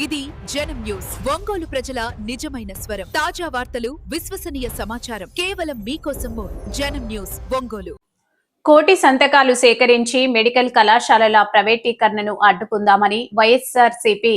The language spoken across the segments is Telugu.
ఇది జనం న్యూస్. ఒంగోలు ప్రజల నిజమైన స్వరం. తాజా వార్తలు, విశ్వసనీయ సమాచారం కేవలం మీకోసం. జనం న్యూస్ ఒంగోలు. కోటి సంతకాలు సేకరించి మెడికల్ కళాశాలల ప్రైవేటీకరణను అడ్డుకుందామని వైఎస్ఆర్సీపీ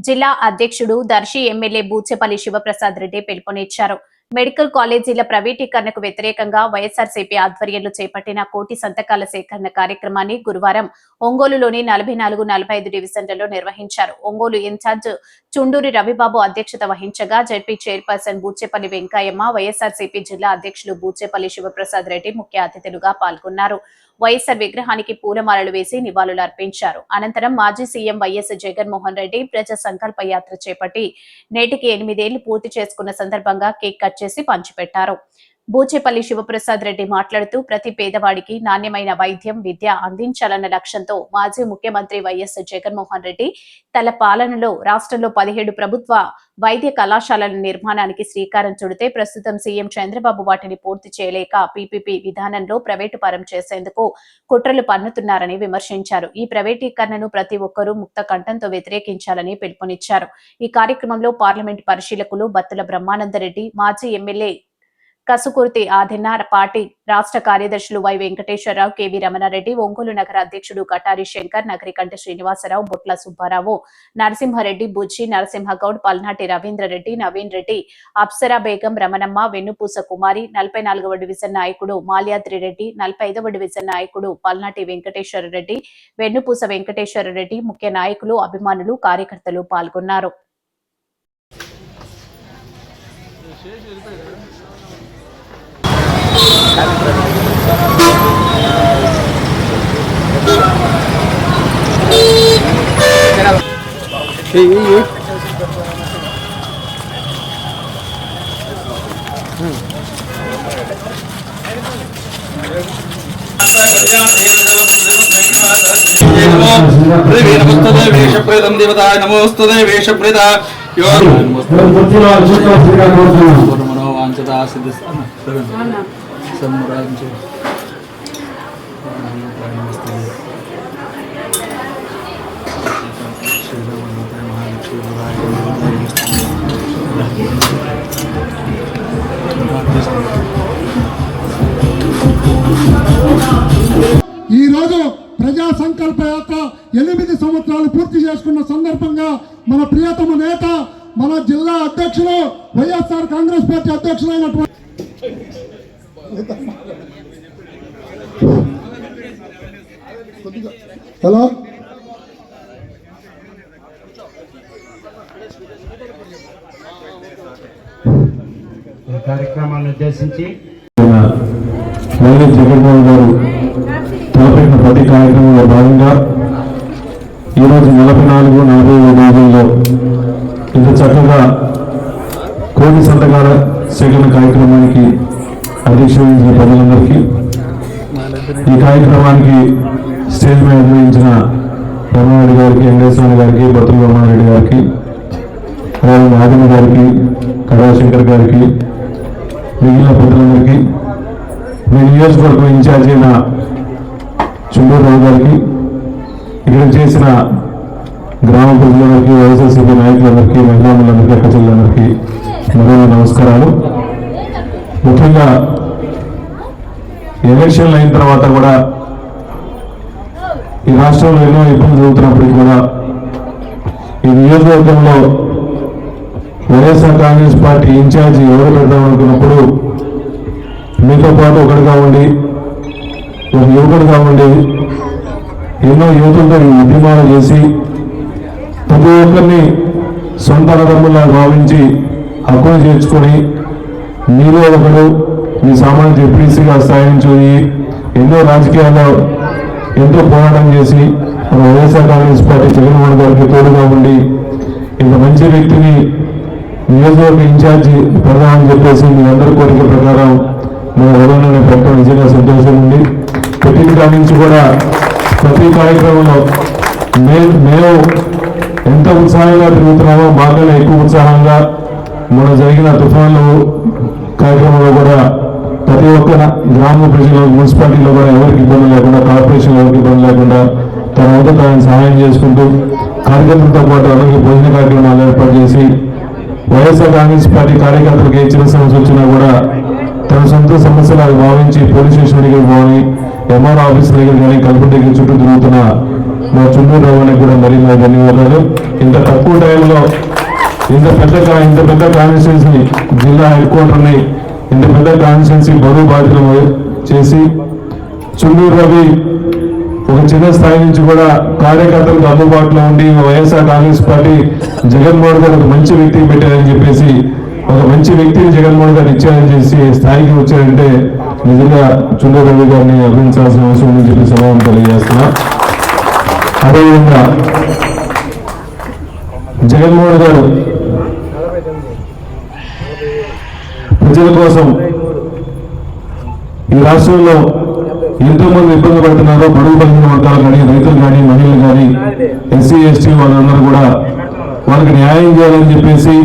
జిల్లా అధ్యక్షుడు దర్శి ఎమ్మెల్యే బూచెపల్లి శివప్రసాద్ రెడ్డి పిలుపునిచ్చారు. మెడికల్ కాలేజీల ప్రైవేటీకరణకు వ్యతిరేకంగా వైఎస్ఆర్సీపీ ఆధ్వర్యంలో చేపట్టిన కోటి సంతకాల సేకరణ కార్యక్రమాన్ని గురువారం ఒంగోలులోని 44, 45 డివిజన్లలో నిర్వహించారు. ఒంగోలు ఇన్ఛార్జ్ చుండూరి రవిబాబు అధ్యక్షత వహించగా జెడ్పీ చైర్పర్సన్ బూచెపల్లి వెంకయ్యమ్మ, వైఎస్ఆర్సీపీ జిల్లా అధ్యక్షులు బూచెపల్లి శివప్రసాద్ రెడ్డి ముఖ్య అతిథులుగా పాల్గొన్నారు. వైఎస్ఆర్ విగ్రహానికి పూలమాలలు వేసి నివాళులు అర్పించారు. అనంతరం మాజీ సీఎం వైఎస్ జగన్మోహన్ రెడ్డి ప్రజా సంకల్ప యాత్ర చేపట్టి నేటికి 8 ఏళ్లు పూర్తి చేసుకున్న సందర్భంగా కేక్ కట్ చేసి పంచిపెట్టారు. బూచెపల్లి శివప్రసాద్ రెడ్డి మాట్లాడుతూ ప్రతి పేదవాడికి నాణ్యమైన వైద్యం, విద్య అందించాలన్న లక్ష్యంతో మాజీ ముఖ్యమంత్రి వైఎస్ జగన్మోహన్ రెడ్డి తన పాలనలో రాష్ట్రంలో 17 ప్రభుత్వ వైద్య కళాశాలల నిర్మాణానికి శ్రీకారం చుడితే ప్రస్తుతం సీఎం చంద్రబాబు వాటిని పూర్తి చేయలేక పీపీపీ విధానంలో ప్రైవేటు పరం చేసేందుకు కుట్రలు పన్నుతున్నారని విమర్శించారు. ఈ ప్రైవేటీకరణను ప్రతి ఒక్కరూ ముక్త కంఠంతో వ్యతిరేకించాలని పిలుపునిచ్చారు. ఈ కార్యక్రమంలో పార్లమెంటు పరిశీలకులు బత్తుల బ్రహ్మానందరెడ్డి, మాజీ ఎమ్మెల్యే కసుకుర్తి ఆదిన్న, పార్టీ రాష్ట్ర కార్యదర్శులు వై వెంకటేశ్వరరావు, కేవీ రమణారెడ్డి, ఒంగోలు నగర అధ్యక్షుడు కటారి శంకర్, నగరికంటి శ్రీనివాసరావు, బొట్ల సుబ్బారావు, నరసింహారెడ్డి, బుజ్జి నరసింహగౌడ్, పల్నాటి రవీంద్రరెడ్డి, నవీన్ రెడ్డి, అప్సరా బేగం, రమణమ్మ, వెన్నుపూస కుమారి, 44వ డివిజన్ నాయకుడు మాల్యాద్రి రెడ్డి, 45వ డివిజన్ నాయకుడు పల్నాటి వెంకటేశ్వర రెడ్డి, వెన్నుపూస వెంకటేశ్వర రెడ్డి, ముఖ్య నాయకులు, అభిమానులు, కార్యకర్తలు పాల్గొన్నారు. నమోస్తుతే వేషప్రద మనోవాంఛతా సిద్ధిస్తు ఈ రోజు ప్రజా సంకల్ప యాత్ర 8 సంవత్సరాలు పూర్తి చేసుకున్న సందర్భంగా మన ప్రియతమ నేత, మన జిల్లా అధ్యక్షులు, వైఎస్ఆర్ కాంగ్రెస్ పార్టీ అధ్యక్షులైనటువంటి హలో కార్యక్రమాన్ని ఉద్దేశించి వైఎస్ జగన్మోహన్ గారు తలపెట్టిన ప్రతి కార్యక్రమంలో భాగంగా ఈరోజు 44, 45 డివిజన్లో ఇంత చక్కగా కోటి సంతకాల సేకరణ కార్యక్రమానికి అధ్యక్షులైన ప్రజలందరికీ, ఈ కార్యక్రమానికి స్టేజ్ మీద నిర్వహించిన రమణారెడ్డి గారికి, వెంకటేశ్వర గారికి, బతుల బ్రహ్మారెడ్డి గారికి, అలాగే ఆదిమ గారికి, కళాశంకర్ గారికి, మిగిలిన ప్రజలందరికీ, మీ నియోజకవర్గం ఇన్ఛార్జ్ అయిన చుండూరు రావు గారికి, ఇక్కడ చేసిన గ్రామ ప్రజలందరికీ, వైఎస్ఆర్సీపీ నాయకులందరికీ, మహిళలందరికీ, అక్కచెల్లెలందరికీ మరో నమస్కారాలు. ముఖ్యంగా ఎలక్షన్లు అయిన తర్వాత కూడా ఈ రాష్ట్రంలో ఎన్నో ఇబ్బందులు జరుగుతున్నప్పటికీ కూడా ఈ నియోజకవర్గంలో వైఎస్ఆర్ కాంగ్రెస్ పార్టీ ఇన్ఛార్జి ఎవరు పెడదామనుకున్నప్పుడు మీతో పాటు ఒకటిగా ఉండి, ఒక యువకుడిగా ఉండి ఎన్నో యువకులతో ఈ ఉద్యమాలు చేసి ప్రతి ఒక్కరిని సొంత అన్నదమ్ములా భావించి హక్కును చేర్చుకొని మీలో ఒకడు మీ సామాజిక జెడ్పీసీగా స్థాయి నుంచి ఎన్నో రాజకీయాల్లో ఎంతో పోరాటం చేసి మన వైఎస్ఆర్ కాంగ్రెస్ పార్టీ జగన్మోహన్ గారికి తోడుగా ఉండి ఇంత మంచి వ్యక్తిని నియోజకవర్గ ఇన్ఛార్జి పెడదామని చెప్పేసి మీ అందరి కోరిక ప్రకారం మేము ఎవరైనా పెట్టడం నిజంగా సంతోషం ఉంది. పెట్టిన కాడి నుంచి కూడా ప్రతి కార్యక్రమంలో మేము ఎంత ఉత్సాహంగా తిరుగుతున్నామో మాకన్నా ఎక్కువ ఉత్సాహంగా మన జరిగిన తుఫాన్లు కార్యక్రమంలో కూడా ప్రతి ఒక్క గ్రామ ప్రజలు, మున్సిపాలిటీలో కూడా ఎవరికి ఇబ్బంది లేకుండా, కార్పొరేషన్ ఎవరికి ఇబ్బంది లేకుండా తన వద్ద తాను సహాయం చేసుకుంటూ కార్యకర్తలతో పాటు అలాగే భోజన కార్యక్రమాలు ఏర్పాటు చేసి వైఎస్ఆర్ కాంగ్రెస్ పార్టీ కార్యకర్తలకు ఏ చిన్న సమస్య వచ్చినా కూడా తన సొంత సమస్యలు భావించి పోలీస్ స్టేషన్ దగ్గర పోని ఎంఆర్ ఆఫీస్ దగ్గర కానీ కల్పన దగ్గర చుట్టూ తిరుగుతున్న మా చుండూరు రావానికి కూడా మరింత ధన్యవాదాలు. ఇంత తక్కువ టైంలో ఇంత పెద్ద కాన్స్టిట్యున్సీ జిల్లా హెడ్ క్వార్టర్ని ఇంత పెద్ద కాన్స్టిట్యున్సీ బరువు బాధ్యతలు చేసి చుండూరు రవి ఒక చిన్న స్థాయి నుంచి కూడా కార్యకర్తలకు అందుబాటులో ఉండి వైఎస్ఆర్ కాంగ్రెస్ పార్టీ జగన్మోహన్ గారు ఒక మంచి వ్యక్తిని పెట్టారని చెప్పేసి ఒక మంచి వ్యక్తిని జగన్మోహన్ గారు ఇచ్చారని చేసి స్థాయికి వచ్చారంటే నిజంగా చుండూరు రవి గారిని అభినందించాల్సిన అవసరం ఉందని చెప్పి సభను తెలియజేస్తున్నా. అదేవిధంగా జగన్మోహన్ గారు ప్రజల కోసం ఈ రాష్ట్రంలో ఎంతో మంది ఇబ్బంది పడుతున్నారు. బడుగు బలిగిన వర్గాలు కానీ రైతులు కానీ మహిళలు కానీ ఎస్సీ ఎస్టీ వాళ్ళందరూ కూడా వాళ్ళకి న్యాయం చేయాలని చెప్పేసి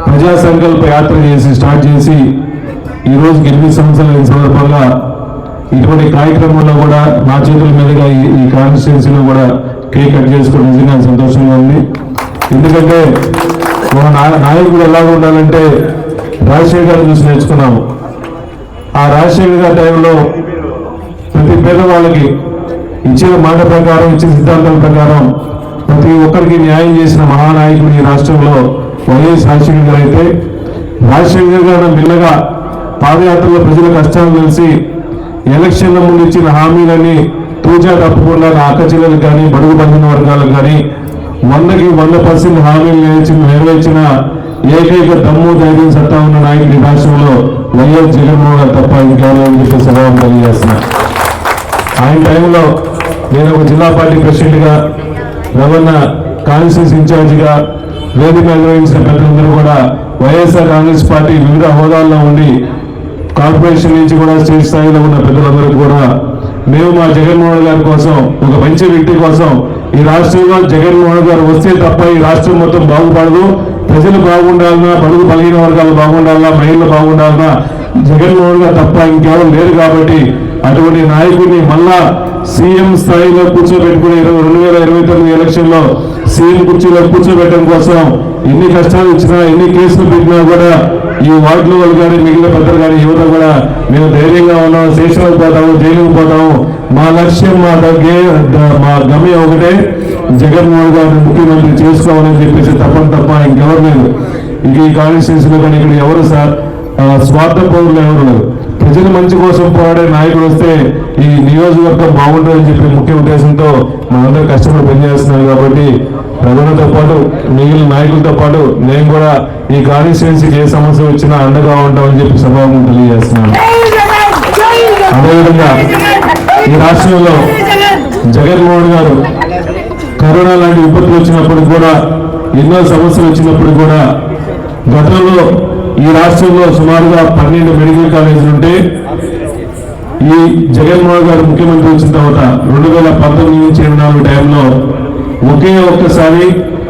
ప్రజా సంకల్ప యాత్ర స్టార్ట్ చేసి ఈ రోజుకి 8 సంవత్సరాల సందర్భంగా ఇటువంటి కార్యక్రమంలో కూడా నా చేతుల మీదుగా ఈ కాన్స్టిట్యున్సీలో కూడా కేక్ కట్ చేసుకోవడం నిజంగా సంతోషంగా ఉంది. ఎందుకంటే మన నాయకుడు ఎలా ఉండాలంటే రాజశేఖర్ గారు చూసి నేర్చుకున్నాము. ఆ రాజశేఖర్ గారి టైంలో ప్రతి పేదవాళ్ళకి ఇచ్చిన మాట ప్రకారం ఇచ్చిన సిద్ధాంతాల ప్రకారం ప్రతి ఒక్కరికి న్యాయం చేసిన మహానాయకుడు ఈ రాష్ట్రంలో వైఎస్ రాజశేఖర్ గారు అయితే రాజశేఖర్ గారు మెల్లగా పాదయాత్రలో ప్రజల కష్టాలు తెలిసి ఎలక్షన్ల ముందు ఇచ్చిన హామీలని తూచా తప్పకుండా అక్క చెల్లెలకు కానీ బడుగు బంధున వర్గాలకు కానీ 100% హామీలు నెరవేర్చిన ఏకైక దమ్ము ధైర్యం సత్తా ఉన్న నాయకుడు ఈ రాష్ట్రంలో వైఎస్ జగన్మోహన్ గారు తప్ప ఇంకెవరో అని చెప్పి సభను తెలియజేస్తున్నా. ఆయన టైంలో నేను ఒక జిల్లా పార్టీ ప్రెసిడెంట్గా రవణ కాన్స్టిట్యూన్సీ ఇన్ఛార్జిగా వేదిక నిర్వహించిన పెద్దలందరూ కూడా వైఎస్ఆర్ కాంగ్రెస్ పార్టీ వివిధ హోదాల్లో ఉండి కార్పొరేషన్ నుంచి కూడా స్టేట్ స్థాయిలో ఉన్న పెద్దలందరూ కూడా మేము మా జగన్మోహన్ గారి కోసం ఒక మంచి వ్యక్తి కోసం ఈ రాష్ట్రంలో జగన్మోహన్ గారు వస్తే తప్ప ఈ రాష్ట్రం మొత్తం బాగుపడదు, ప్రజలు బాగుండాలన్నా బడుగు బలహీన వర్గాలు బాగుండాలన్నా మహిళలు బాగుండాలన్నా జగన్మోహన్ గారు తప్ప ఇంకెవరు లేరు. కాబట్టి అటువంటి నాయకుడిని మళ్ళా సీఎం స్థాయిలో కూర్చోబెట్టుకుని 2029 ఎలక్షన్ లో సీఎం కుర్చీలో కూర్చోబెట్టడం కోసం ఎన్ని కష్టాలు ఇచ్చినా ఎన్ని కేసులు పెట్టినా కూడా ఈ వార్డులో వాళ్ళు కానీ మిగిలిన పెద్దలు కానీ యువత కూడా మేము ధైర్యంగా ఉన్నాం, స్టేషన్లకు పోతాము, జైలుకు పోతాము. మా లక్ష్యం మా గమ్యం ఒకటే జగన్మోహన్ గారిని ముఖ్యమంత్రి చేసుకోవాలని చెప్పేసి తప్ప ఇంకెవరు లేదు. ఇంక ఈ కాన్స్టిట్యూన్సీలో కానీ ఇక్కడ ఎవరు స్వార్థ పౌరులు ఎవరు లేరు. ప్రజల మంచి కోసం పోరాడే నాయకుడు వస్తే ఈ నియోజకవర్గం బాగుంటుందని చెప్పి ముఖ్య ఉద్దేశంతో మనందరూ కష్టపడి పనిచేస్తున్నారు. కాబట్టి ప్రజలతో పాటు మిగిలిన నాయకులతో పాటు నేను కూడా ఈ కాన్స్టిట్యున్సీకి ఏ సమస్య వచ్చినా అండగా ఉంటామని చెప్పి సభను తెలియజేస్తున్నాను. అదేవిధంగా ఈ రాష్ట్రంలో జగన్మోహన్ గారు కరోనా లాంటి విపత్తులు వచ్చినప్పుడు కూడా ఎన్నో సమస్యలు వచ్చినప్పుడు కూడా గతంలో ఈ రాష్ట్రంలో సుమారుగా 12 మెడికల్ కాలేజీలు ఉంటే ఈ జగన్మోహన్ గారు ముఖ్యమంత్రి వచ్చిన తర్వాత 2019 నుంచి 24 టైంలో ఒకే ఒక్కసారి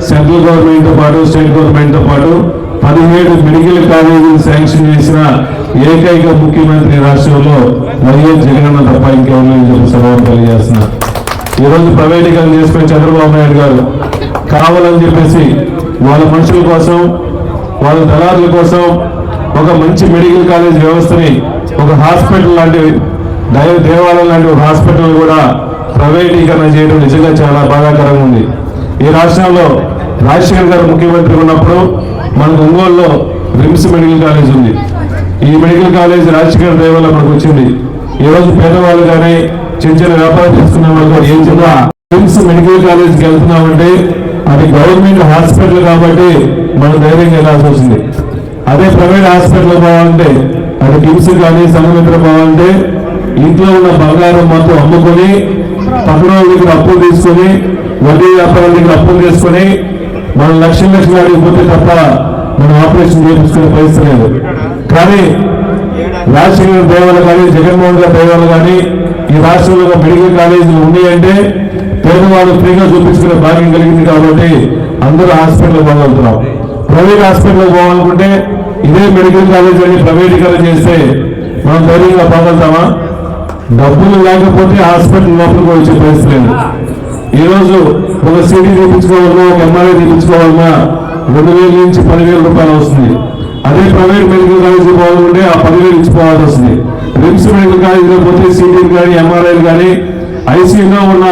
సెంట్రల్ గవర్నమెంట్ తో పాటు స్టేట్ గవర్నమెంట్ తో పాటు 17 మెడికల్ కాలేజీలు శాంక్షన్ చేసిన ఏకైక ముఖ్యమంత్రి రాష్ట్రంలో వైఎస్ జగన్ తప్ప ఇంకెవరు చెప్పి సభను తెలియజేస్తున్నారు. ఈరోజు ప్రైవేటీకరణ చేసుకుని చంద్రబాబు నాయుడు గారు కావాలని చెప్పేసి వాళ్ళ మనుషుల కోసం వాళ్ళ దళారుల కోసం ఒక మంచి మెడికల్ కాలేజ్ వ్యవస్థని ఒక హాస్పిటల్ లాంటి దేవాలయం లాంటి ఒక హాస్పిటల్ కూడా ప్రైవేటీకరణ చేయడం నిజంగా చాలా బాధాకరంగా ఉంది. ఈ రాష్ట్రంలో రాజశేఖర్ గారు ముఖ్యమంత్రి ఉన్నప్పుడు మన ఒంగోలులో రిమ్స్ మెడికల్ కాలేజ్ ఉంది. ఈ మెడికల్ కాలేజ్ రాజశేఖర్ దేవాల మనకు వచ్చింది. ఈ రోజు పేదవాళ్ళు కానీ చిన్న వ్యాపారం చేసుకున్న వాళ్ళు ఏం చిన్న రిమ్స్ మెడికల్ కాలేజ్కి వెళ్తున్నామంటే అది గవర్నమెంట్ హాస్పిటల్ కాబట్టి మనం ధైర్యంగా వెళ్ళాల్సి వస్తుంది. అదే ప్రైవేట్ హాస్పిటల్ పోవాలంటే అది కిమ్స్ కానీ సమమిత్ర పోవాలంటే ఇంట్లో ఉన్న బంగారం మొత్తం అమ్ముకొని పక్కన దగ్గర అప్పులు తీసుకొని వడ్డీ వ్యాపారం దగ్గర అప్పులు తీసుకొని మనం లక్షలు అడిగిపోతే తప్ప మనం ఆపరేషన్ చేయించుకునే పరిస్థితి లేదు. కానీ రాజశేఖర్ దయవల్ల కానీ జగన్మోహన్ గారి దయవల్ల కానీ ఈ రాష్ట్రంలో మెడికల్ కాలేజీలు ఉన్నాయంటే పేదవాళ్ళు ఫ్రీగా చూపించుకునే భాగ్యం కలిగింది. కాబట్టి అందరూ హాస్పిటల్ పోగలుగుతున్నాం. ప్రైవేట్ హాస్పిటల్ పోవాలనుకుంటే ఇదే మెడికల్ కాలేజ్ అని ప్రైవేటీకరణ చేస్తే మనం ధైర్యంగా పోగలుగుతామా? డబ్బులు లేకపోతే హాస్పిటల్ లోపలికి వచ్చే పరిస్థితి లేదు. ఈరోజు ఒక సిటీ తీపించుకోవాలన్నా ఒక ఎంఆర్ఐ తీపించుకోవాలన్నా 2,000 నుంచి 10,000 రూపాయలు వస్తుంది. అదే ప్రైవేట్ మెడికల్ కాలేజీ పోవాలంటే ఆ 10,000 ఇచ్చిపోవాల్సి వస్తుంది. రిమ్స్ మెడికల్ కాలేజీలో పోతే సిటీలు కానీ ఎంఆర్ఐలు కానీ ఐసీయూలో ఉన్న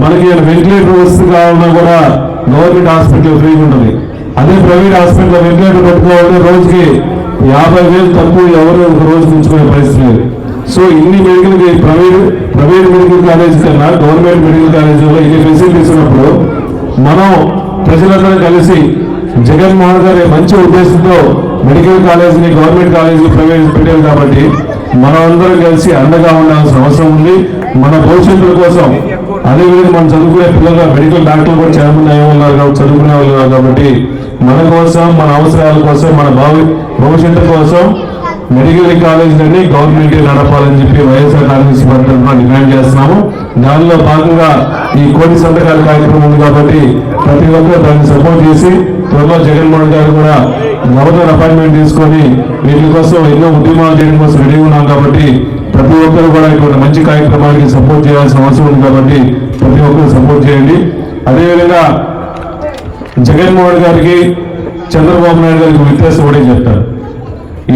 మనకి వెంటిలేటర్ వసతి కావాలన్నా కూడా గవర్నమెంట్ హాస్పిటల్ ఫ్రీగా ఉంటుంది. అదే ప్రైవేట్ హాస్పిటల్ వెంటిలేటర్ పెట్టుకోవాలంటే రోజుకి 50,000 తక్కువ ఎవరు ఒక రోజు ఉంచుకునే పరిస్థితి లేదు. సో ఇన్ని ప్రైవేట్ మెడికల్ కాలేజ్ కన్నా గవర్నమెంట్ మెడికల్ కాలేజీలో ఇన్ని ఫెసిలిటీస్ ఉన్నప్పుడు మనం ప్రజలందరూ కలిసి జగన్మోహన్ గారి మంచి ఉద్దేశంతో మెడికల్ కాలేజీని గవర్నమెంట్ కాలేజీ ప్రైవేట్ పెట్టారు కాబట్టి మనం అందరం కలిసి అండగా ఉండాల్సిన అవసరం ఉంది. మన భవిష్యత్తుల కోసం అదేవిధంగా మనం చదువుకునే పిల్లలు మెడికల్ డాక్టర్లు కూడా చాలా మంది అయ్యేవాళ్ళు కాబట్టి చదువుకునే వాళ్ళు కాబట్టి మన కోసం మన అవసరాల కోసం మన భవిష్యత్తు కోసం మెడికల్ కాలేజీలన్నీ గవర్నమెంట్ నడపాలని చెప్పి వైఎస్ఆర్ కాంగ్రెస్ పార్టీ తరఫున డిమాండ్ చేస్తున్నాము. దానిలో భాగంగా ఈ కోటి సంతకాల కార్యక్రమం ఉంది కాబట్టి ప్రతి ఒక్కరు దాన్ని సపోర్ట్ చేసి త్వరలో జగన్మోహన్ గారు కూడా గవర్నర్ అపాయింట్మెంట్ తీసుకొని వీళ్ళ కోసం ఎన్నో ఉద్యమాలు చేయడం కోసం రెడీ ఉన్నాం కాబట్టి ప్రతి ఒక్కరు కూడా ఇటువంటి మంచి కార్యక్రమానికి సపోర్ట్ చేయాల్సిన అవసరం ఉంది కాబట్టి ప్రతి ఒక్కరు సపోర్ట్ చేయండి. అదేవిధంగా జగన్మోహన్ గారికి చంద్రబాబు నాయుడు గారికి వ్యత్యాసం కూడా చెప్తారు.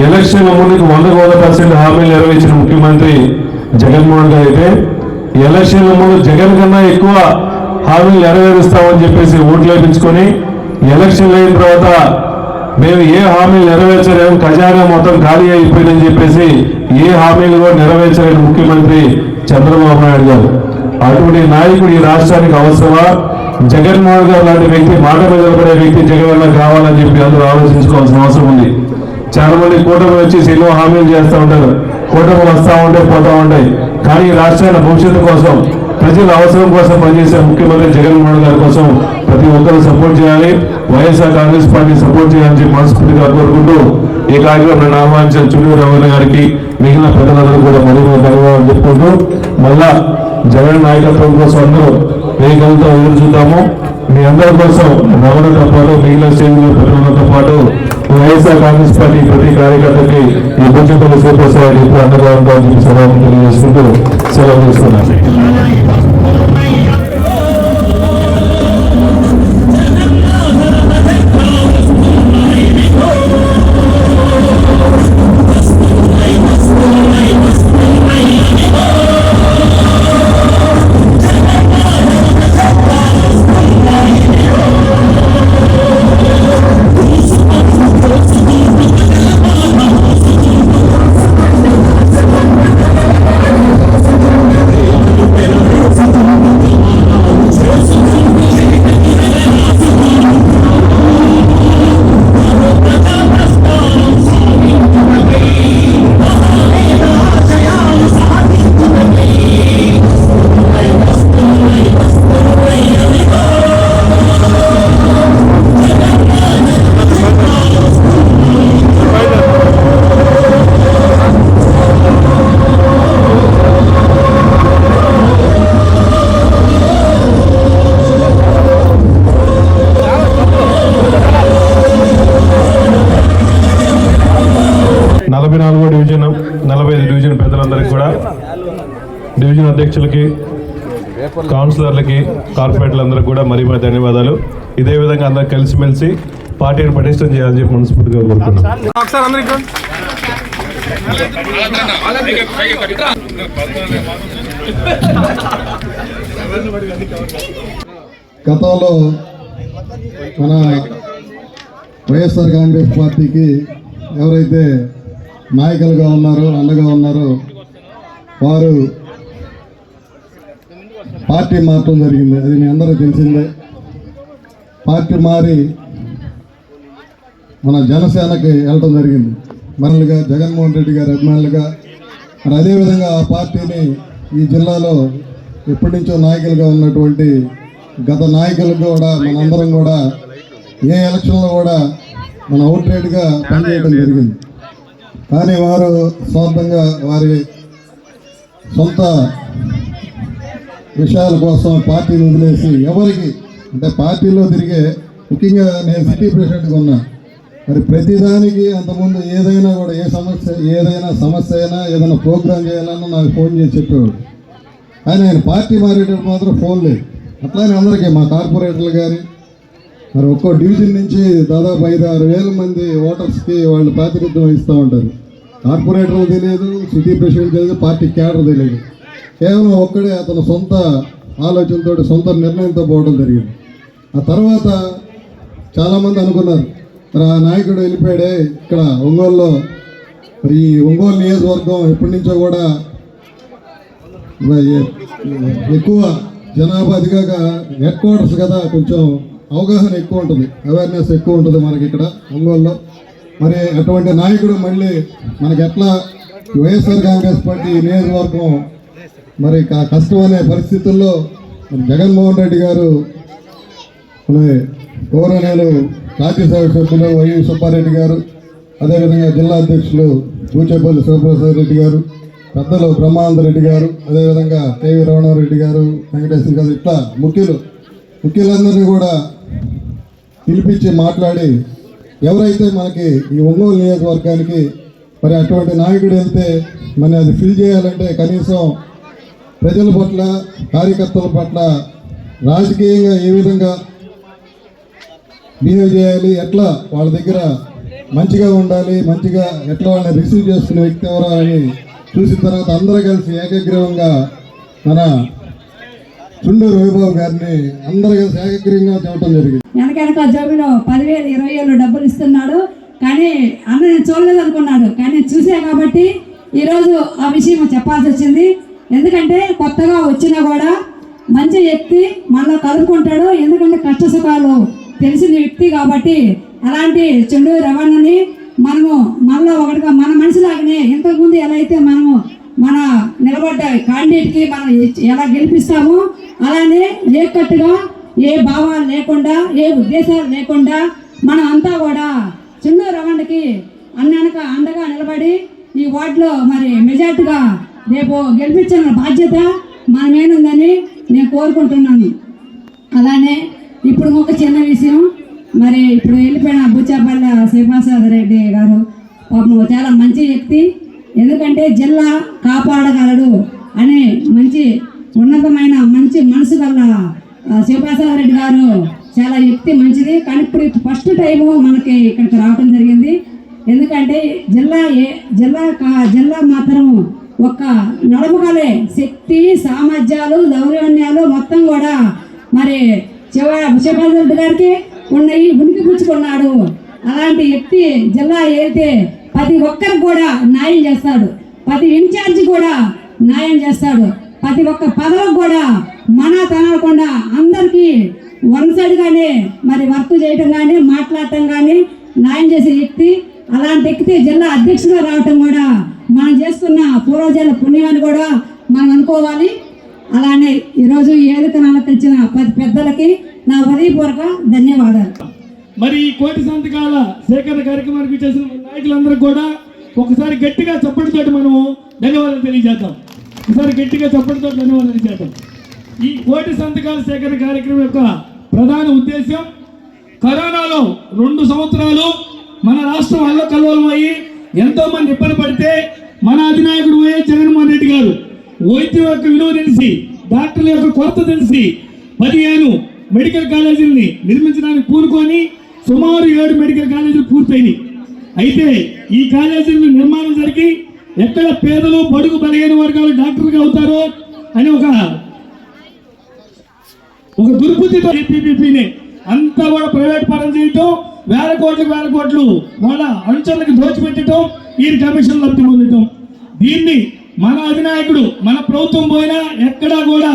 ఎలక్షన్ ముందుకు 100% హామీలు నెరవేర్చిన ముఖ్యమంత్రి జగన్మోహన్ గారు అయితే ఎలక్షన్ల ముందు జగన్ కన్నా ఎక్కువ హామీలు నెరవేరుస్తామని చెప్పేసి ఓట్లు వేయించుకొని ఎలక్షన్లు అయిన తర్వాత మేము ఏ హామీలు నెరవేర్చలేము, ఖజానా మొత్తం ఖాళీ అయిపోయిందని చెప్పేసి ఏ హామీలు కూడా నెరవేర్చలేని ముఖ్యమంత్రి చంద్రబాబు నాయుడు గారు. అటువంటి నాయకుడు ఈ రాష్ట్రానికి అవసరమా? జగన్మోహన్ గారు లాంటి వ్యక్తి, మాట మీద నిలబడే వ్యక్తి జగన్ కావాలని చెప్పి అందరూ ఆలోచించుకోవాల్సిన అవసరం ఉంది. చాలా మంది కూటమి వచ్చి ఎన్నో హామీలు చేస్తూ ఉంటారు, కూటమి వస్తూ ఉంటాయి పోతూ ఉంటాయి. కానీ రాష్ట్రాల భవిష్యత్తు కోసం ప్రజల అవసరం కోసం పనిచేసే ముఖ్యమంత్రి జగన్మోహన్ గారి కోసం ప్రతి ఒక్కరు సపోర్ట్ చేయాలి. వైఎస్ఆర్ కాంగ్రెస్ పార్టీ సపోర్ట్ చేయాలని చెప్పి మనస్ఫూర్తిగా కోరుకుంటూ ఈ కార్యక్రమం ఆహ్వానించిన చుట్టూ రమణ గారికి మిగిలిన పెద్దలందరూ కూడా మరీ ధన్యవాదాలు చెప్పుకుంటూ మళ్ళా జగన్ నాయకత్వం కోసం అందరూ వేగంతో ఎదురు చూద్దాము. మీ అందరి కోసం రమణతో పాటు మిగిలిన శ్రేణుల పెద్దలతో పాటు వైఎస్ఆర్ కాంగ్రెస్ పార్టీ ప్రతి కార్యకర్తకి ఈ బుజ్జపల్లి సూపర్ ఇప్పుడు అండగా ఉండాలని చెప్పి సెలవు తెలియజేసుకుంటూ సెలవు తీసుకున్నాను. డివిజన్ 45 డివిజన్ పెద్దలందరికీ కూడా, డివిజన్ అధ్యక్షులకి, కౌన్సిలర్లకి, కార్పొరేటర్లందరికీ కూడా మరీ ధన్యవాదాలు. ఇదే విధంగా అందరూ కలిసిమెలిసి పార్టీని పటిష్టం చేయాలని చెప్పి మనస్ఫూర్తిగా కోరుతున్నాం. గతంలో మన వైఎస్ఆర్ కాంగ్రెస్ పార్టీకి ఎవరైతే నాయకులుగా ఉన్నారో, అండగా ఉన్నారో వారు పార్టీ మారటం జరిగింది. అది మీ అందరూ తెలిసిందే. పార్టీ మారి మన జనసేనకి వెళ్ళటం జరిగింది. మనలుగా జగన్మోహన్ రెడ్డి గారి అభిమానులుగా. మరి అదేవిధంగా ఆ పార్టీని ఈ జిల్లాలో ఎప్పటి నుంచో నాయకులుగా ఉన్నటువంటి గత నాయకులు కూడా మనందరం కూడా ఏ ఎలక్షన్లో కూడా మన అవుట్రేట్గా పనిచేయడం జరిగింది. కానీ వారు స్వార్థంగా వారి సొంత విషయాల కోసం పార్టీని వదిలేసి ఎవరికి అంటే పార్టీలో తిరిగే, ముఖ్యంగా నేను సిటీ ప్రెసిడెంట్గా ఉన్నా, మరి ప్రతిదానికి అంతకుముందు ఏదైనా కూడా ఏదైనా సమస్య అయినా ఏదైనా ప్రోగ్రాం చేయాలన్నా నాకు ఫోన్ చేసి చెప్పేవాడు. కానీ ఆయన పార్టీ మారేటప్పుడు మాత్రం ఫోన్ లేదు. అట్లానే అందరికీ మా కార్పొరేటర్లు కానీ మరి ఒక్కో డివిజన్ నుంచి దాదాపు 5-6 వేల మంది ఓటర్స్కి వాళ్ళు ప్రాతినిధ్యం వహిస్తూ ఉంటారు. కార్పొరేటర్లు తెలియదు, సిటీ ప్రెసిడెంట్ తెలియదు, పార్టీ క్యాడర్ తెలియదు. కేవలం ఒక్కడే అతను సొంత ఆలోచనతో సొంత నిర్ణయంతో పోవడం జరిగింది. ఆ తర్వాత చాలామంది అనుకున్నారు మరి ఆ నాయకుడు వెళ్ళిపోయాడే ఇక్కడ ఒంగోలులో, మరి ఈ ఒంగోలు నియోజకవర్గం ఎప్పటి నుంచో కూడా ఎక్కువ జనాభా అదిగాక హెడ్ క్వార్టర్స్ కదా, కొంచెం అవగాహన ఎక్కువ ఉంటుంది, అవేర్నెస్ ఎక్కువ ఉంటుంది మనకి ఇక్కడ ఒంగోలులో. మరి అటువంటి నాయకుడు మళ్ళీ మనకి ఎట్లా వైఎస్ఆర్ కాంగ్రెస్ పార్టీ నియోజకవర్గం మరి కష్టమనే పరిస్థితుల్లో జగన్మోహన్ రెడ్డి గారు, గౌరవనీయులు రాజ్యసభ సభ్యులు వై సుబ్బారెడ్డి గారు, అదేవిధంగా జిల్లా అధ్యక్షులు బూచేపల్లి శివప్రసాద్ రెడ్డి గారు, పెద్దలు బ్రహ్మానంద రెడ్డి గారు, అదేవిధంగా కేవీ రమణారెడ్డి గారు, వెంకటేశ్వర గారు, ఇట్లా ముఖ్యులందరినీ కూడా పిలిపించి మాట్లాడి ఎవరైతే మనకి ఈ ఒంగోలు నియోజకవర్గానికి మరి అటువంటి నాయకుడు వెళ్తే మరి అది ఫిల్ చేయాలంటే కనీసం ప్రజల పట్ల, కార్యకర్తల పట్ల రాజకీయంగా ఏ విధంగా బిహేవ్ చేయాలి, ఎట్లా వాళ్ళ దగ్గర మంచిగా ఉండాలి, మంచిగా ఎట్లా వాళ్ళని రిసీవ్ చేసుకునే వ్యక్తి ఎవరో అని చూసిన తర్వాత అందరూ కలిసి ఏకగ్రీవంగా మన చుండూరు వైభవ్ గారిని అందరూ కలిసి ఏకగ్రీవంగా చెప్పడం జరిగింది. వెనక జోబులో 10,000, 20,000 డబ్బులు ఇస్తున్నాడు, కానీ అన్న నేను చూడలేదు అనుకున్నాడు, కానీ చూసా కాబట్టి ఈరోజు ఆ విషయం చెప్పాల్సి వచ్చింది. ఎందుకంటే కొత్తగా వచ్చినా కూడా మంచి వ్యక్తి మనలో కలుపుకుంటాడు, ఎందుకంటే కష్ట సుఖాలు తెలిసిన వ్యక్తి కాబట్టి అలాంటి చుండూరు రవాణాని మనము మనలో ఒకటిగా మన మనిషిలాగానే ఇంతకుముందు ఎలా అయితే మనము మన నిలబడ్డ క్యాండిడేట్కి మనం ఎలా గెలిపిస్తామో అలానే ఏకట్టుగా ఏ భావాలు లేకుండా, ఏ ఉద్దేశాలు లేకుండా మనం అంతా కూడా చుండూరు రవాణాకి అండగా నిలబడి ఈ వార్డులో మరి మెజార్టీగా రేపు గెలిపించిన బాధ్యత మనమేనుందని నేను కోరుకుంటున్నాను. అలానే ఇప్పుడు ఒక చిన్న విషయం, మరి ఇప్పుడు వెళ్ళిపోయిన బుచ్చాపల్లి శివప్రసాద్ రెడ్డి గారు పాపం చాలా మంచి వ్యక్తి, ఎందుకంటే జిల్లా కాపాడగలడు అనే మంచి ఉన్నతమైన మంచి మనసు గల శివప్రసాద్ రెడ్డి గారు చాలా వ్యక్తి మంచిది. కానీ ఇప్పుడు ఫస్ట్ టైము మనకి ఇక్కడికి రావడం జరిగింది. ఎందుకంటే జిల్లా మాత్రం ఒక నడపగలే శక్తి, సామర్థ్యాలు, దౌర్జన్యాలు మొత్తం కూడా మరి శివప్రసాద్ రెడ్డి గారికి ఉన్నాయి, ఉనికి పుచ్చుకున్నాడు. అలాంటి వ్యక్తి జిల్లా ఏదైతే ప్రతి ఒక్కరికి కూడా న్యాయం చేస్తాడు, ప్రతి ఇన్ఛార్జ్ కూడా న్యాయం చేస్తాడు, ప్రతి ఒక్క పదవికి కూడా మన తనకుండా అందరికీ వన్ సైడ్గానే మరి వర్క్ చేయటం కానీ మాట్లాడటం కానీ న్యాయం చేసే వ్యక్తి. అలాంటి వ్యక్తి జిల్లా అధ్యక్షుడిగా రావటం కూడా మనం చేసుకున్న పూర్వజన్మ పుణ్యాన్ని కూడా మనం అనుకోవాలి. అలానే ఈరోజు ఏదైతే నాకు తెచ్చిన పెద్దలకి నా హృదయపూర్వక ధన్యవాదాలు. మరి ఈ కోటి సంతకాల సేకరణ కార్యక్రమానికి చేసిన నాయకులందరూ కూడా ఒకసారి గట్టిగా చప్పటితోటి మనము ధన్యవాదాలు తెలియజేద్దాం. ఒకసారి గట్టిగా చప్పటితో ధన్యవాదాలు తెలియజేద్దాం. ఈ కోటి సంతకాల సేకరణ కార్యక్రమం యొక్క ప్రధాన ఉద్దేశం, కరోనాలో 2 సంవత్సరాలు మన రాష్ట్రం అల్లకల్లోలమయ్యి ఎంతో మంది ఇబ్బంది పడితే మన అధినాయకుడు వైఎస్ జగన్మోహన్ రెడ్డి గారు వైద్యం యొక్క విలువ తెలిసి, డాక్టర్ల యొక్క కొరత తెలిసి 15 మెడికల్ కాలేజీలని నిర్మించడానికి పూనుకొని సుమారు 7 మెడికల్ కాలేజీలు పూర్తయినాయి. అయితే ఈ కాలేజీల నిర్మాణం జరిగి ఎక్కడ పేదలు, బడుగు బలహీన వర్గాలు డాక్టర్గా అవుతారో అని ఒక దుర్బుద్ధితో ఏపీపీని అంతా కూడా ప్రైవేట్ పరం చేయటం, వేల కోట్లు వాళ్ళ అనుచరులకు దోచిపెట్టడం, ఈ కమిషన్ లబ్ధి పొందటం. దీన్ని మన అధినాయకుడు మన ప్రభుత్వం పోయినా ఎక్కడా కూడా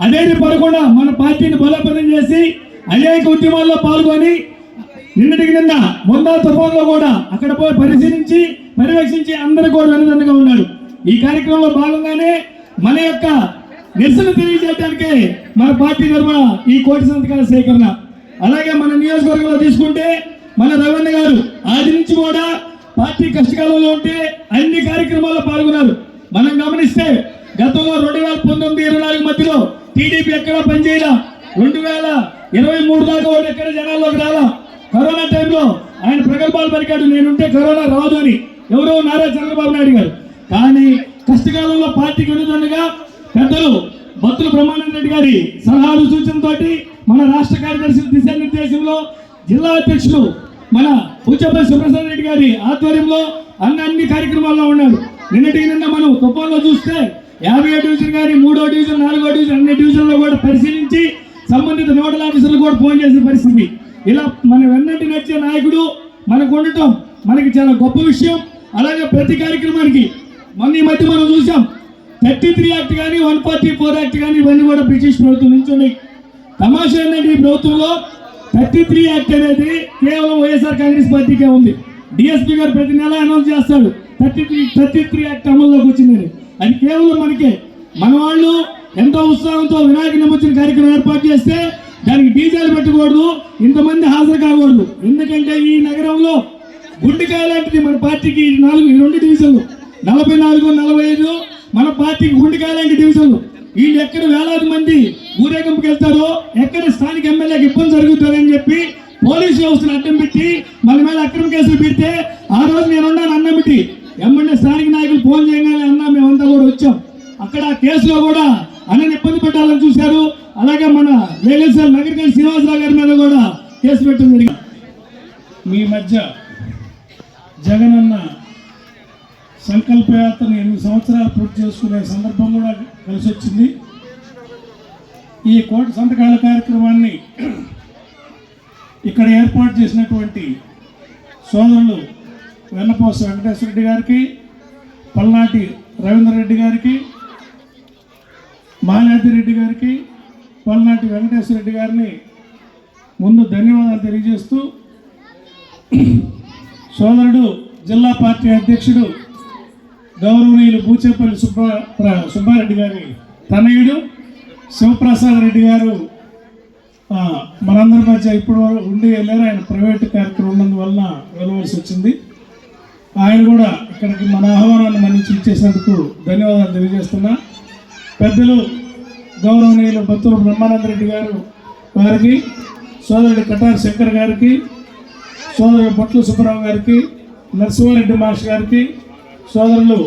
అదేది పడకుండా మన పార్టీని బలోపేతం చేసి అనేక ఉద్యమాల్లో పాల్గొని నిన్న మొందా తుఫాన్లో కూడా అక్కడ పోయి పరిశీలించి పర్యవేక్షించి అందరూ కూడా వెనుదండగా ఉన్నాడు. ఈ కార్యక్రమంలో భాగంగానే మన యొక్క నిరసన తెలియజేయడానికే మన పార్టీ తరఫున ఈ కోటి సంతకాల సేకరణ. అలాగే మన నియోజకవర్గంలో తీసుకుంటే మన రవీంద్ర గారు ఆది నుంచి కూడా పార్టీ కష్టకాలంలో ఉంటే అన్ని కార్యక్రమాల్లో పాల్గొన్నారు. మనం గమనిస్తే గతంలో 2019-24 మధ్యలో టీడీపీ ఎక్కడా పనిచేయలా, 2023 దాకా వాళ్ళు ఎక్కడ జనాల్లోకి రాలా. కరోనా టైంలో ఆయన ప్రగల్భాలు పలికాడు, నేనుంటే కరోనా రాదు అని, ఎవరో నారా చంద్రబాబు నాయుడు గారు. కానీ కష్టకాలంలో పార్టీకి వెనుదండగా పెద్దలు బత్తుల బ్రహ్మానంద రెడ్డి గారి సలహాలు సూచనతోటి మన రాష్ట్ర కార్యదర్శి దిశానిర్దేశంలో జిల్లా అధ్యక్షులు మన బూచేపల్లి సుప్రసాద్ రెడ్డి గారి ఆధ్వర్యంలో అన్ని కార్యక్రమాల్లో ఉన్నారు. నిన్న మనం తుఫాన్లో చూస్తే 50వ డివిజన్ కానీ 3వ డివిజన్ 4వ డివిజన్ అన్ని డివిజన్లో కూడా పరిశీలించి సంబంధిత నోడల్ ఆఫీసర్లు కూడా ఫోన్ చేసిన పరిస్థితి. ఇలా మన వెన్నటి నచ్చే నాయకుడు మనకు ఉండటం మనకి చాలా గొప్ప విషయం. అలాగే ప్రతి కార్యక్రమానికి ఈ మధ్య మనం చూసాం 33 యాక్ట్ కానీ 144 యాక్ట్ కానీ ఇవన్నీ కూడా బ్రిటిష్ ప్రభుత్వం నుంచి ఉన్నాయి. తమాషా ఏంటంటే ఈ ప్రభుత్వంలో 33 యాక్ట్ అనేది కేవలం వైఎస్ఆర్ కాంగ్రెస్ పార్టీకే ఉంది. డిఎస్పీ గారు ప్రతి నెల అనౌన్స్ చేస్తాడు 33 యాక్ట్ అమల్లోకి వచ్చిందని. అది కేవలం మనకే. మన వాళ్ళు ఎంతో ఉత్సాహంతో వినాయక నిమజ్జన కార్యక్రమం ఏర్పాటు చేస్తే దానికి డీజేలు పెట్టకూడదు, ఇంతమంది హాజరు కాకూడదు. ఎందుకంటే ఈ నగరంలో గుండెకాయ లాంటిది మన పార్టీకి 2 డివిజన్లు 44, 45 మన పార్టీకి గుండెకాయ లాంటి డివిజన్లు. వీళ్ళు ఎక్కడ వేలాది మంది ఊరేగింపుకి వెళ్తారో, ఎక్కడ స్థానిక ఎమ్మెల్యేకి ఇబ్బంది జరుగుతుందని చెప్పి పోలీసు వ్యవస్థను అడ్డం పెట్టి మన మీద అక్రమ కేసులు పెడితే ఆ రోజు నేనున్నాను అన్నమిటి ఎమ్మెల్యే స్థానిక నాయకులు ఫోన్ చేయగానే అన్నా మేమంతా కూడా వచ్చాం. అక్కడ ఆ కేసులో కూడా అన్నని ఇబ్బంది పెట్టాలని చూశారు. అలాగే మన వేగేశ్వర నగరికల్ శ్రీనివాసరావు గారి మీద కూడా కేసు పెట్టడం జరిగింది. మీ మధ్య జగనన్న సంకల్పయాత్రను 8 సంవత్సరాలు పూర్తి చేసుకునే సందర్భం కూడా కలిసి వచ్చింది. ఈ కోటి సంతకాల కార్యక్రమాన్ని ఇక్కడ ఏర్పాటు చేసినటువంటి సోదరులు వెన్నపోస వెంకటేశ్వర రెడ్డి గారికి, పల్నాటి రవీంద్ర రెడ్డి గారికి, మాయాది రెడ్డి గారికి, పల్నాటి వెంకటేశ్వర రెడ్డి గారిని ముందు ధన్యవాదాలు తెలియజేస్తూ, సోదరుడు జిల్లా పార్టీ అధ్యక్షుడు గౌరవనీయులు బూచేపల్లి సుబ్బారెడ్డి గారి తనయుడు శివప్రసాద్ రెడ్డి గారు మనందరి మధ్య ఇప్పుడు ఉండి వెళ్ళారు. ఆయన ప్రైవేటు కార్యక్రమం ఉన్నందువలన వెళ్ళవలసి వచ్చింది. ఆయన కూడా ఇక్కడికి మన ఆహ్వానాన్ని మన్నించి ఇచ్చేసినందుకు ధన్యవాదాలు తెలియజేస్తున్నా. పెద్దలు గౌరవనీయులు బత్తుల బ్రహ్మానంద రెడ్డి గారు వారికి, సోదరుడు కటారి శంకర్ గారికి, సోదరుడు బొట్ల సుబ్బరావు గారికి, నరసింహారెడ్డి మాస్టర్ గారికి, సోదరులు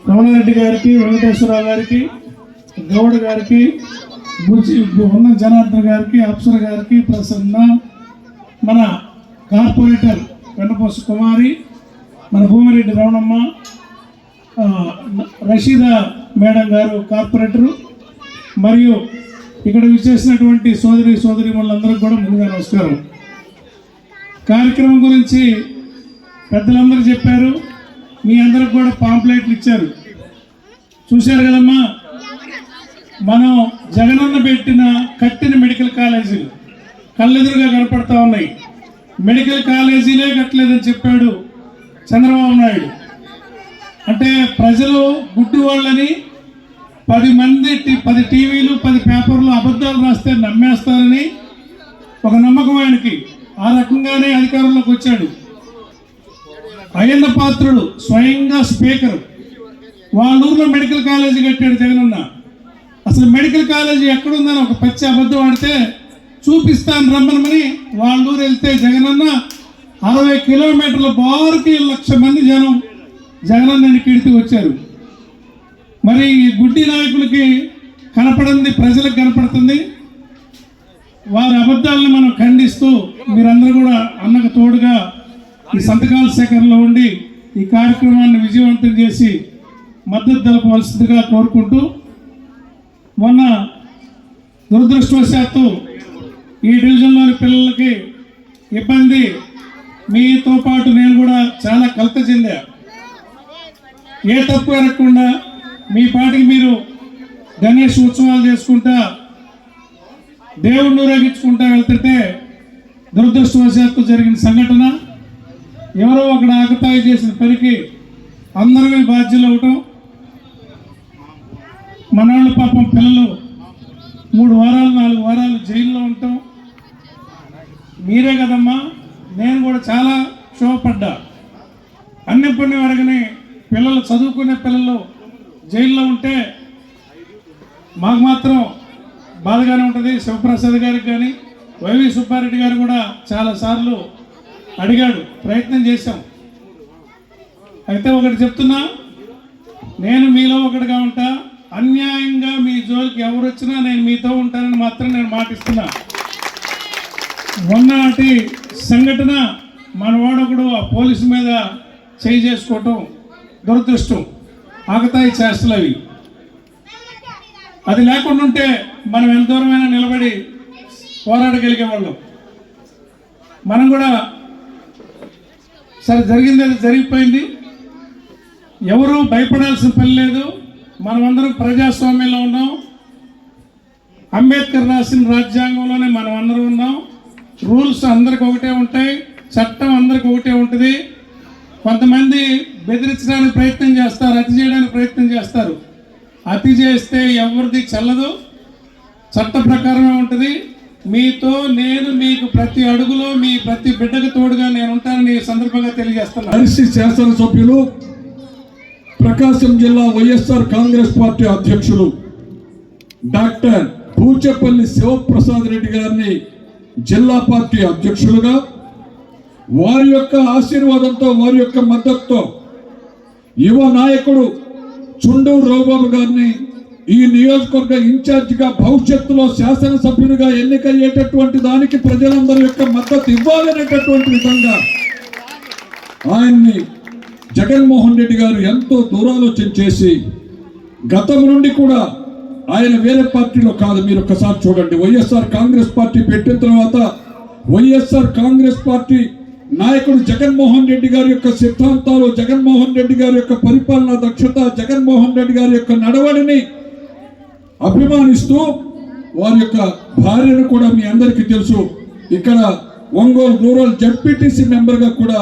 రమణారెడ్డి గారికి, వెంకటేశ్వరరావు గారికి, గౌడ్ గారికి, ఉన్న జనార్దన్ గారికి, అప్సర గారికి, ప్రసన్న, మన కార్పొరేటర్ వెన్నపోస కుమారి, మన భూమిరెడ్డి రమణమ్మ, రషీదా మేడం గారు కార్పొరేటరు, మరియు ఇక్కడ విచ్చేసినటువంటి సోదరీమణులందరికీ కూడా ముందుగా నమస్కారం. కార్యక్రమం గురించి పెద్దలందరూ చెప్పారు. మీ అందరికి కూడా పాంప్లెట్లు ఇచ్చారు. చూశారు కదమ్మా, మనం జగనన్న కట్టిన మెడికల్ కాలేజీలు కళ్ళెదురుగా కనపడతా ఉన్నాయి. మెడికల్ కాలేజీలే కట్టలేదని చెప్పాడు చంద్రబాబు నాయుడు. అంటే ప్రజలు గుడ్డి వాళ్ళని 10 టీవీలు 10 పేపర్లు అబద్ధాలు రాస్తే నమ్మేస్తారని ఒక నమ్మకం ఆయనకి. ఆ రకంగానే అధికారంలోకి వచ్చాడు. అయ్యన్న పాత్రుడు స్వయంగా స్పీకర్ వాళ్ళ ఊర్లో మెడికల్ కాలేజీ కట్టాడు జగనన్న. అసలు మెడికల్ కాలేజీ ఎక్కడుందని ఒక పచ్చి అబద్ధం ఆడితే చూపిస్తాను రమ్మనమని వాళ్ళ ఊరు వెళ్తే జగనన్న 60 కిలోమీటర్ల బారుకి 1,00,000 మంది జనం జగనన్నని కీర్తి వచ్చారు. మరి ఈ గుడ్డి నాయకులకి కనపడింది ప్రజలకు కనపడుతుంది. వారి అబద్ధాలను మనం ఖండిస్తూ మీరందరూ కూడా అన్నకు తోడుగా ఈ సంతకాల సేకరణలో ఉండి ఈ కార్యక్రమాన్ని విజయవంతం చేసి మద్దతు తెలపవలసిందిగా కోరుకుంటూ, మొన్న దురదృష్టవశాత్తు ఈ డివిజన్లోని పిల్లలకి ఇబ్బంది, మీతో పాటు నేను కూడా చాలా కలత చెందా. ఏ తప్పు ఎరగకుండా మీ పాటికి మీరు గణేష్ ఉత్సవాలు చేసుకుంటా దేవుణ్ణి ఊరేగించుకుంటా వెళ్తుంటే దురదృష్టవశాత్తు జరిగిన సంఘటన, ఎవరో అక్కడ ఆకతాయి చేసిన పనికి అందరూ బాధ్యులు అవటం. మన వాళ్ళు పాపం పిల్లలు 3 వారాలు 4 వారాలు జైల్లో ఉండటం. మీరే కదమ్మా, నేను కూడా చాలా క్షోభపడ్డా. అన్ని పుణ్యం అరగని పిల్లలు, చదువుకునే పిల్లలు జైల్లో ఉంటే మాకు మాత్రం బాధగానే ఉంటుంది. శివప్రసాద్ గారికి కానీ వైవి సుబ్బారెడ్డి గారు కూడా చాలాసార్లు అడిగాడు, ప్రయత్నం చేశాం. అయితే ఒకటి చెప్తున్నా, నేను మీలో ఒకటిగా ఉంటా, అన్యాయంగా మీ జోలికి ఎవరు వచ్చినా నేను మీతో ఉంటానని మాత్రం నేను మాటిస్తున్నా. మొన్నటి సంఘటన మనవాడొకడు ఆ పోలీసు మీద చేయి చేసుకోవటం దురదృష్టం, ఆగతాయి చేష్టలు అవి. అది లేకుండా ఉంటే మనం ఎంత దూరమైనా నిలబడి పోరాడగలిగేవాళ్ళం. మనం కూడా సరే జరిగింది అది జరిగిపోయింది, ఎవరు భయపడాల్సిన పని లేదు. మనమందరం ప్రజాస్వామ్యంలో ఉన్నాం, అంబేద్కర్ రాసిన రాజ్యాంగంలోనే మనం అందరం ఉన్నాం. రూల్స్ అందరికి ఒకటే ఉంటాయి, చట్టం అందరికి ఒకటే ఉంటుంది. కొంతమంది బెదిరించడానికి ప్రయత్నం చేస్తారు, అతి చేయడానికి ప్రయత్నం చేస్తారు. అతి చేస్తే ఎవరిది చెల్లదు, చట్ట ప్రకారమే ఉంటుంది. మీతో నేను మీకు ప్రతి అడుగులో మీ ప్రతి బిడ్డకు తోడుగా నేను ఉంటానని ఈ సందర్భంగా తెలియజేస్తున్నాను. దర్శి శాసనసభ్యులు, ప్రకాశం జిల్లా వైఎస్ఆర్ కాంగ్రెస్ పార్టీ అధ్యక్షులు డాక్టర్ పూచపల్లి శివప్రసాద్ రెడ్డి గారిని జిల్లా పార్టీ అధ్యక్షులుగా, వారి యొక్క ఆశీర్వాదంతో, వారి యొక్క మద్దతుతో యువ నాయకుడు చుండూరు రఘుబాబు గారిని ఈ నియోజకవర్గ ఇన్ఛార్జిగా, భవిష్యత్తులో శాసనసభ్యుడిగా ఎన్నికయ్యేటటువంటి దానికి ప్రజలందరి యొక్క మద్దతు ఇవ్వాలనేటటువంటి విధంగా ఆయన్ని జగన్మోహన్ రెడ్డి గారు ఎంతో దూరాలోచన చేసి, గతం నుండి కూడా ఆయన వేరే పార్టీలో కాదు. మీరు ఒకసారి చూడండి, వైఎస్ఆర్ కాంగ్రెస్ పార్టీ పెట్టిన తర్వాత వైఎస్ఆర్ కాంగ్రెస్ పార్టీ నాయకుడు జగన్మోహన్ రెడ్డి గారి యొక్క సిద్ధాంతాలు, జగన్మోహన్ రెడ్డి గారి యొక్క పరిపాలనా దక్షత, జగన్మోహన్ రెడ్డి గారి యొక్క నడవడిని అభిమానిస్తూ వారి యొక్క భార్యను కూడా మీ అందరికీ తెలుసు, ఇక్కడ ఒంగోలు రూరల్ జడ్పీటీసీ మెంబర్గా కూడా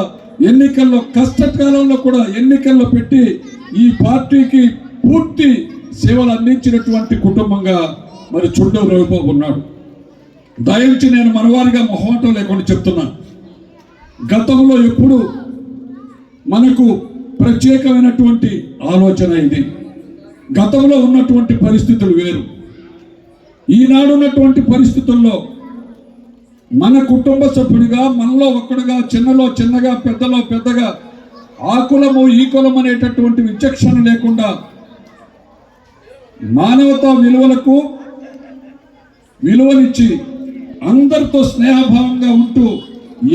ఎన్నికల్లో, కష్టకాలంలో కూడా ఎన్నికల్లో పెట్టి ఈ పార్టీకి పూర్తి సేవలు అందించినటువంటి కుటుంబంగా మరి చుండూరు రఘుబాబు ఉన్నాడు. దయించి నేను మనవారిగా మొహమాటం లేకుండా చెప్తున్నా, గతంలో ఎప్పుడు మనకు ప్రత్యేకమైనటువంటి ఆలోచన ఇది. గతంలో ఉన్నటువంటి పరిస్థితులు వేరు, ఈనాడు ఉన్నటువంటి పరిస్థితుల్లో మన కుటుంబ సభ్యుడిగా, మనలో ఒక్కడుగా, చిన్నలో చిన్నగా, పెద్దలో పెద్దగా, ఆ కులము ఈ కులం అనేటటువంటి విచక్షణ లేకుండా మానవతా విలువలకు విలువనిచ్చి అందరితో స్నేహభావంగా ఉంటూ,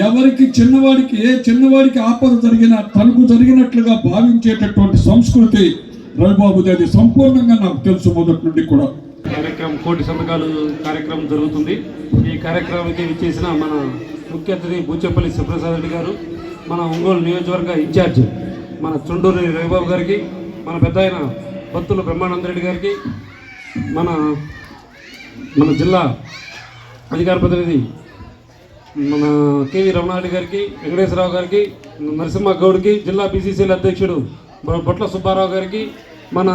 ఎవరికి చిన్నవాడికి ఏ చిన్నవాడికి ఆపద జరిగినా తనకు జరిగినట్లుగా భావించేటటువంటి సంస్కృతి రఘుబాబుది. అది సంపూర్ణంగా నాకు తెలుసు మొదటి నుండి కూడా. కార్యక్రమం కోటి సంతకాలు కార్యక్రమం జరుగుతుంది. ఈ కార్యక్రమానికి విచ్చేసిన మన ముఖ్య అతిథి బూచేపల్లి శివప్రసాద్ రెడ్డి గారు, మన ఒంగోలు నియోజకవర్గ ఇన్ఛార్జ్ మన చుండూరు రఘుబాబు గారికి, మన పెద్ద ఆయన భక్తులు బ్రహ్మానంద రెడ్డి గారికి, మన జిల్లా అధికార ప్రతినిధి మన కేవీ రమణారెడ్డి గారికి, వెంకటేశ్వరరావు గారికి, నరసింహ గౌడ్కి, జిల్లా బీసీసీల అధ్యక్షుడు బొట్ల సుబ్బారావు గారికి, మన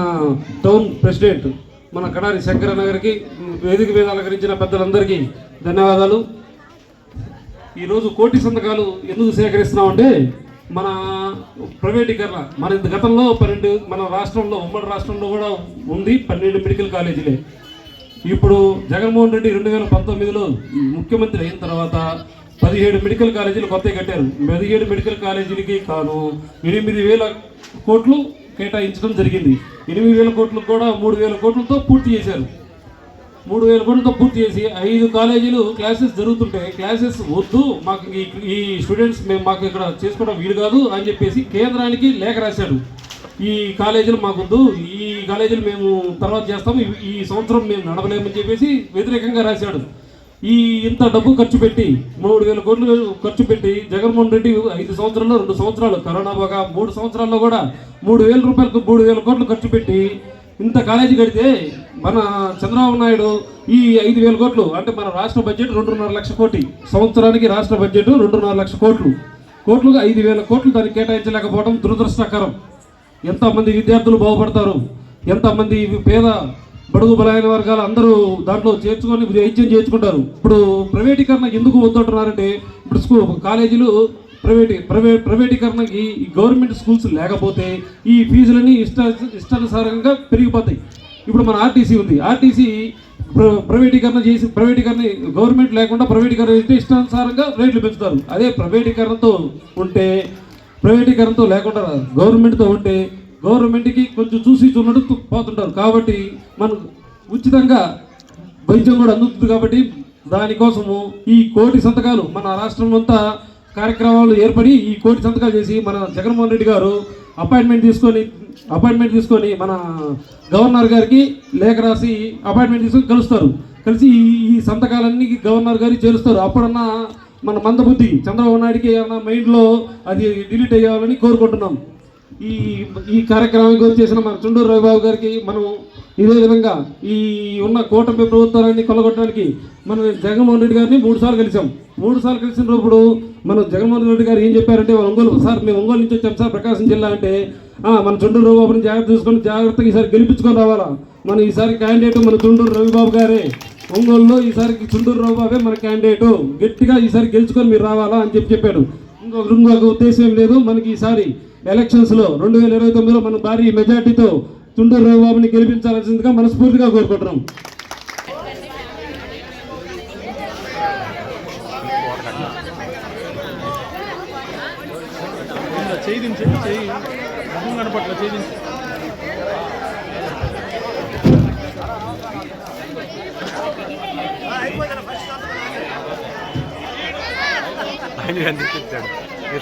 టౌన్ ప్రెసిడెంట్ మన కడారి శంకరన్న గారికి, వేదిక మీద అలంకరించిన పెద్దలందరికీ ధన్యవాదాలు. ఈరోజు కోటి సంతకాలు ఎందుకు సేకరిస్తున్నామంటే, మన ప్రైవేటీకరణ మన గతంలో 12 మన రాష్ట్రంలో, ఉమ్మడి రాష్ట్రంలో కూడా ఉంది 12 మెడికల్ కాలేజీలే. ఇప్పుడు జగన్మోహన్ రెడ్డి 2019లో ముఖ్యమంత్రి అయిన తర్వాత 17 మెడికల్ కాలేజీలు కొత్తగా కట్టారు. 17 మెడికల్ కాలేజీలకి కాను 8,000 కోట్లు కేటాయించడం జరిగింది. 8,000 కోట్లు కూడా 3,000 కోట్లతో పూర్తి చేశారు. 3,000 కోట్లతో పూర్తి చేసి 5 కాలేజీలు క్లాసెస్ జరుగుతుంటే, క్లాసెస్ వద్దు మాకు, ఈ స్టూడెంట్స్ మాకు ఇక్కడ చేసుకోవడం వీలు కాదు అని చెప్పేసి కేంద్రానికి లేఖ రాశాడు. ఈ కాలేజీలు మాకొద్దు, ఈ కాలేజీలు మేము తర్వాత చేస్తాము, ఈ సంవత్సరం మేము నడవలేమని చెప్పేసి వ్యతిరేకంగా రాశాడు. ఇంత డబ్బు ఖర్చు పెట్టి 3,000 కోట్లు ఖర్చు పెట్టి జగన్మోహన్ రెడ్డి 5 సంవత్సరాల్లో 2 సంవత్సరాలు కరోనా బాగా 3 సంవత్సరాల్లో కూడా 3,000 రూపాయలకు 3,000 కోట్లు ఖర్చు పెట్టి ఇంత కాలేజీ కడితే, మన చంద్రబాబు నాయుడు ఈ 5,000 కోట్లు అంటే మన రాష్ట్ర బడ్జెట్ 2.5 లక్షల కోటి, సంవత్సరానికి రాష్ట్ర బడ్జెట్ 2.5 లక్షల కోట్లుగా 5,000 కోట్లు దానికి కేటాయించలేకపోవడం దురదృష్టకరం. ఎంతమంది విద్యార్థులు బాగుపడతారు, ఎంతమంది పేద బడుగు బలైన వర్గాలు అందరూ దాంట్లో చేర్చుకొని వైద్యం చేర్చుకుంటారు. ఇప్పుడు ప్రైవేటీకరణ ఎందుకు వద్దంటున్నారంటే, ఇప్పుడు కాలేజీలు ప్రైవేటీకరణకి గవర్నమెంట్ స్కూల్స్ లేకపోతే ఈ ఫీజులన్నీ ఇష్టానుసారంగా పెరిగిపోతాయి. ఇప్పుడు మన ఆర్టీసీ ఉంది, ఆర్టీసీ ప్రైవేటీకరణ గవర్నమెంట్ లేకుండా ప్రైవేటీకరణ చేస్తే ఇష్టానుసారంగా రేట్లు పెంచుతారు. అదే ప్రైవేటీకరణతో లేకుండా గవర్నమెంట్తో ఉంటే గవర్నమెంట్కి కొంచెం చూసి చూడట్టు పోతుంటారు. కాబట్టి మనం ఉచితంగా వైద్యం కూడా అందుతుంది. కాబట్టి దానికోసము ఈ 1,00,000 సంతకాలు మన రాష్ట్రం అంతా కార్యక్రమాలు ఏర్పడి ఈ 1,00,000 సంతకాలు చేసి మన జగన్మోహన్ రెడ్డి గారు అపాయింట్మెంట్ తీసుకొని మన గవర్నర్ గారికి లేఖ రాసి అపాయింట్మెంట్ తీసుకొని కలుస్తారు. కలిసి ఈ సంతకాలన్నీ గవర్నర్ గారికి చేరుస్తారు. అప్పుడన్నా మన మందబుద్ధి చంద్రబాబు నాయుడికి ఏమన్నా మైండ్లో అది డిలీట్ అయ్యాలని కోరుకుంటున్నాం. ఈ కార్యక్రమానికి వచ్చేసిన మన చుండూరు రవిబాబు గారికి మనం ఇదే విధంగా ఈ ఉన్న కూటమి ప్రభుత్వాన్ని కొలగొట్టడానికి మన జగన్మోహన్ రెడ్డి గారిని 3 సార్లు కలిసాం. 3 సార్లు కలిసినప్పుడు మన జగన్మోహన్ రెడ్డి గారు ఏం చెప్పారంటే మేము ఒంగోలు నుంచి వచ్చాం సార్, ప్రకాశం జిల్లా అంటే మన చుండూరు రవిబాబుని జాగ్రత్తగా ఈసారి గెలిపించుకొని రావాలా. మన ఈసారి క్యాండిడేట్ మన చుండూరు రవిబాబు గారే. ఒంగోలులో ఈసారికి చుండూరు రవిబాబే మన క్యాండిడేటు, గట్టిగా ఈసారి గెలుచుకొని మీరు రావాలా అని చెప్పాడు. ఇంకొక ఉద్దేశం ఏం లేదు. మనకి ఈసారి ఎలక్షన్స్లో 2029లో మనం భారీ మెజార్టీతో చుండూరు రవిబాబుని గెలిపించాల్సిందిగా మనస్ఫూర్తిగా కోరుకుంటున్నాం.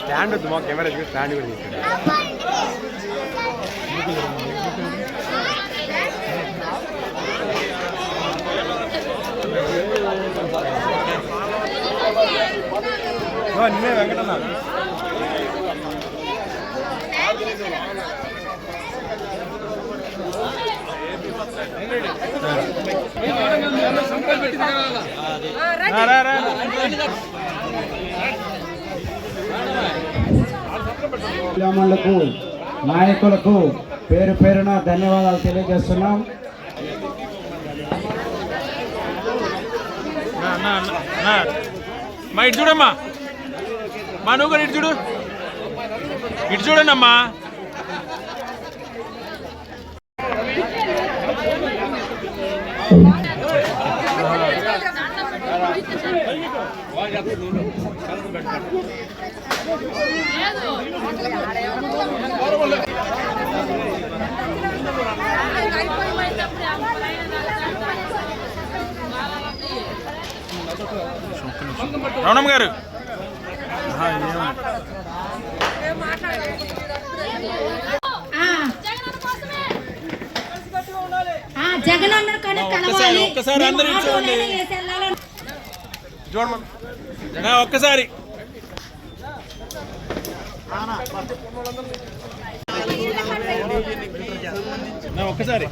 స్టాండ్ వద్దు, మా కెమెరా స్టాండ్ కూడా నిన్నే వెంకటన్నా గ్రామాలకు నాయకులకు పేరు పేరున ధన్యవాదాలు తెలియజేస్తున్నాం. మా ఇటు చూడమ్మా, మా నువ్వు కూడా ఇటు చూడండి అమ్మా. రమణమ్మ గారు జగన్ అన్న ఒక్కసారి అందరూ చూడమని ఒక్కసారి ఒక్కసారి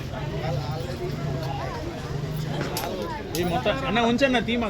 ఈ మొత్తం అన్న ఉంచన్న తీమా